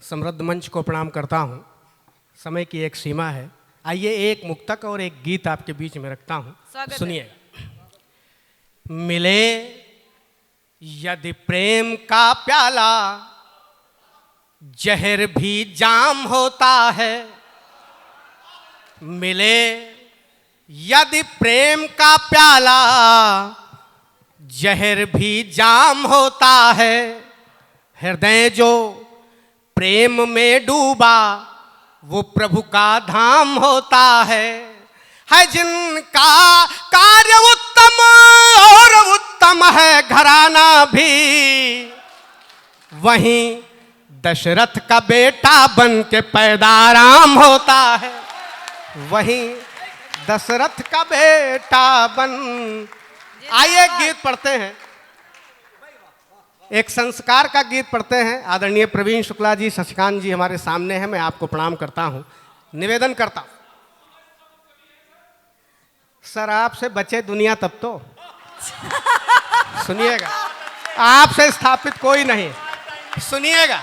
समृद्ध मंच को प्रणाम करता हूँ। समय की एक सीमा है। आइए एक मुक्तक और एक गीत आपके बीच में रखता हूँ, सुनिए। मिले यदि प्रेम का प्याला, जहर भी जाम होता है। मिले यदि प्रेम का प्याला, जहर भी जाम होता है। हृदय जो प्रेम में डूबा, वो प्रभु का धाम होता है जिनका कार्य उत्तम और उत्तम है घराना भी, वहीं दशरथ का बेटा बन के पैदा राम होता है। वहीं दशरथ का बेटा बन। आइए गीत पढ़ते हैं, एक संस्कार का गीत पढ़ते हैं। आदरणीय प्रवीण शुक्ला जी, शशिकांत जी हमारे सामने हैं। मैं आपको प्रणाम करता हूं, निवेदन करता हूं। सर आपसे बचे दुनिया तब तो सुनिएगा, आपसे स्थापित कोई नहीं, सुनिएगा।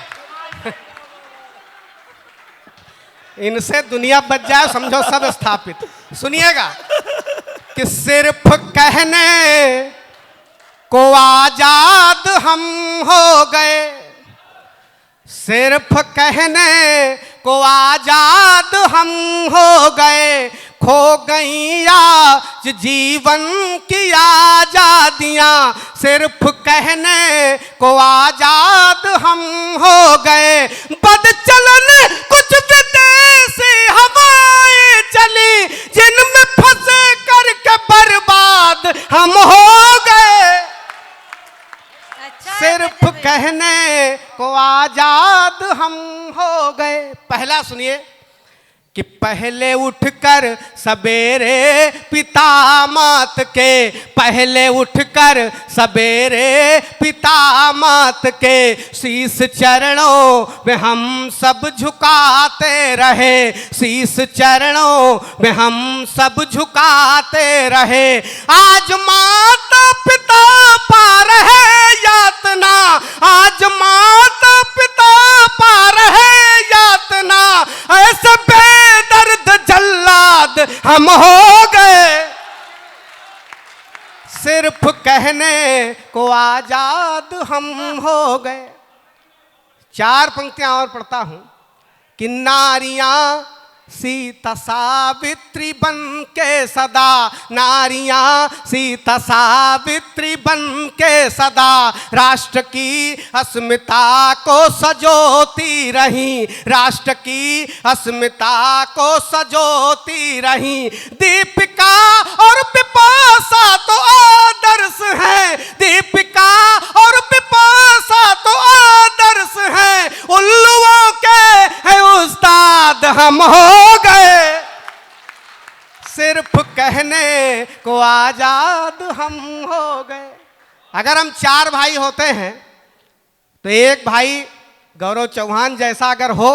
इनसे दुनिया बच जाए समझो सब स्थापित। सुनिएगा कि सिर्फ कहने को आजाद हम हो गए, सिर्फ कहने को आजाद हम हो गए। खो गई आज जीवन की आजादियां, सिर्फ कहने को आजाद हम हो गए। बदचलन कुछ विदेशी हवाएं चली, जिनमें फंस करके बर्बाद हम हो गए। सिर्फ कहने को आजाद हम हो गए। पहला सुनिए कि पहले उठकर सवेरे पिता मात के, पहले उठकर सवेरे पिता मात के शीश चरणों में हम सब झुकाते रहे, शीश चरणों में हम सब झुकाते रहे। आज माता पिता पा रहे यातना, आज माता पिता पा रहे यातना। ऐसे बेदर्द जल्लाद हम हो गए, सिर्फ कहने को आजाद हम हो गए। चार पंक्तियां और पढ़ता हूं कि नारियां सीता सावित्री बन के सदा, नारियां सीता सावित्री बन के सदा राष्ट्र की अस्मिता को सजोती रही, राष्ट्र की अस्मिता को सजोती रही। दीपिका और पिपासा तो आदर्श हैं, दीपिका और पिपासा तो आदर्श हैं। उल्लुओं के है उस्ताद हम हो गए, सिर्फ कहने को आजाद हम हो गए। अगर हम चार भाई होते हैं तो एक भाई गौरव चौहान जैसा अगर हो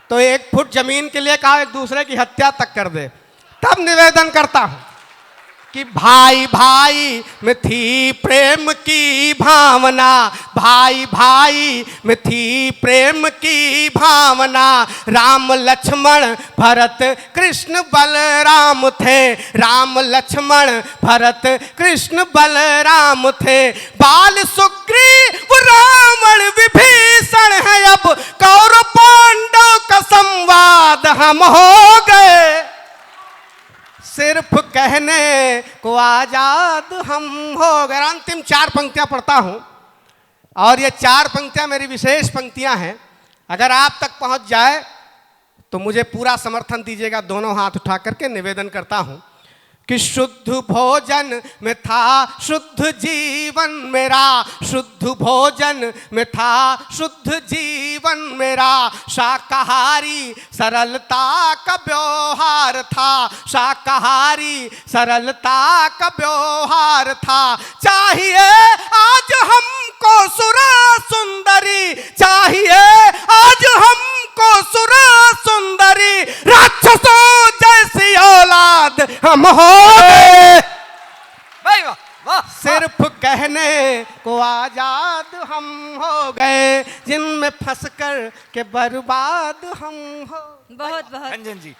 तो 1 फुट जमीन के लिए कहा एक दूसरे की हत्या तक कर दे। तब निवेदन करता हूं कि भाई भाई में थी प्रेम की भावना, भाई भाई में थी प्रेम की भावना। राम लक्ष्मण भरत कृष्ण बलराम थे, राम लक्ष्मण भरत कृष्ण बलराम थे। बाल सुग्रीव रावण विभीषण है, अब कौरव पांडव का संवाद हम हो गए। सिर्फ कहने को आजाद हम हो गए। अंतिम 4 पंक्तियां पढ़ता हूं और ये 4 पंक्तियां मेरी विशेष पंक्तियां हैं। अगर आप तक पहुंच जाए तो मुझे पूरा समर्थन दीजिएगा। दोनों हाथ उठा करके निवेदन करता हूं कि शुद्ध भोजन में था शुद्ध जीवन मेरा, शुद्ध भोजन में था शुद्ध जीवन मेरा। शाकाहारी सरलता का व्यवहार था, शाकाहारी सरलता का व्यवहार था। चाहिए आज हमको सुरा सुंदरी, चाहिए आज हमको सुरा सुंदरी। राक्षसों जैसी औलाद हम हो गए, सिर्फ कहने को आजाद हम हो गए। जिनमें में फंस कर के बर्बाद हम हो। बहुत बहुत अंजन जी